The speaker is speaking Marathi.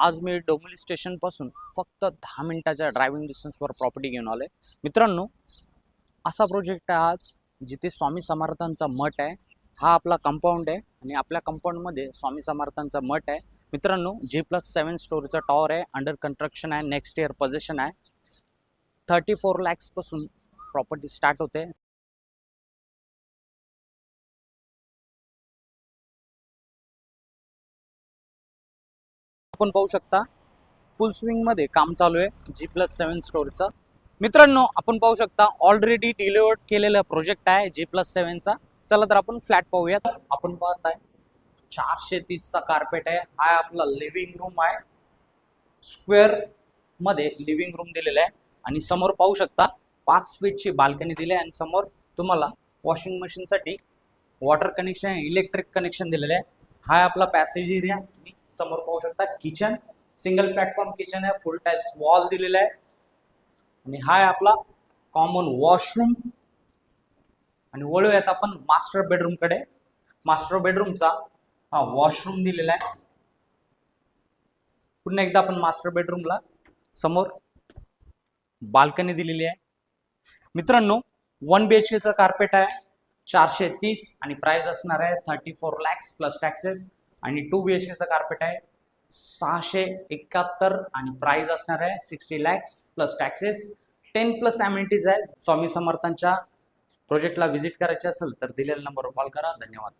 आज मी डोंबिवली स्टेशन पासून फक्त 10 मिनिटाच्या ड्रायव्हिंग डिस्टन्सवर प्रॉपर्टी घेऊन आलोय मित्रांनो। असा प्रोजेक्ट आहे आज जिथे स्वामी समर्थांचा मठ आहे। हा आपला कंपाऊंड आहे आणि आपल्या कंपाऊंड मध्ये स्वामी समर्थांचा मठ आहे मित्रांनो। G+7 स्टोरीचा टॉवर आहे, अंडर कंस्ट्रक्शन आहे, नेक्स्ट इयर पोझिशन आहे। 34 lakhs पासून प्रॉपर्टी स्टार्ट होते। आपण पाहू शकता फुल स्विंग मध्ये काम चालू आहे G+7 स्टोरीचं मित्रांनो। आपण पाहू शकता ऑलरेडी डिलिव्हर्ड केलेला प्रोजेक्ट आहे G+7 चा। चला तर आपण फ्लॅट पाहूयात। आपण पाहताय 430 चा कार्पेट आहे। हा आपला लिव्हिंग रूम आहे, स्क्वेअर मध्ये लिव्हिंग रूम दिलेला आहे आणि समोर पाहू शकता 5 फीटची बाल्कनी दिली आहे आणि समोर तुम्हाला वॉशिंग मशीन साठी वॉटर कनेक्शन, इलेक्ट्रिक कनेक्शन दिलेले आहे। हा आपला पॅसेज एरिया, समोर पाहू शकता किचन, सिंगल प्लॅटफॉर्म किचन आहे, फुल टाइल्स वॉल दिलेला आहे आणि हा आहे आपला कॉमन वॉशरूम। आणि वळूयात आपण मास्टर बेडरूम कडे। मास्टर बेडरूमचा हा वॉशरूम दिलेला आहे। पुन्हा एकदा आपण मास्टर बेडरूमला समोर बाल्कनी दिलेली आहे मित्रांनो। 1 BHK चा कार्पेट आहे 430 आणि प्राइस असणार आहे 34 lakhs प्लस टॅक्सेस। आणि 2 BHK चा कार्पेट आहे 671 आणि प्राइस असणार आहे 60 lakhs प्लस टॅक्सेस। 10+ अमेनिटीज आहे। स्वामी समर्थांच्या प्रोजेक्टला व्हिजिट करायचे असेल तर दिलेल्या नंबरवर कॉल करा। धन्यवाद।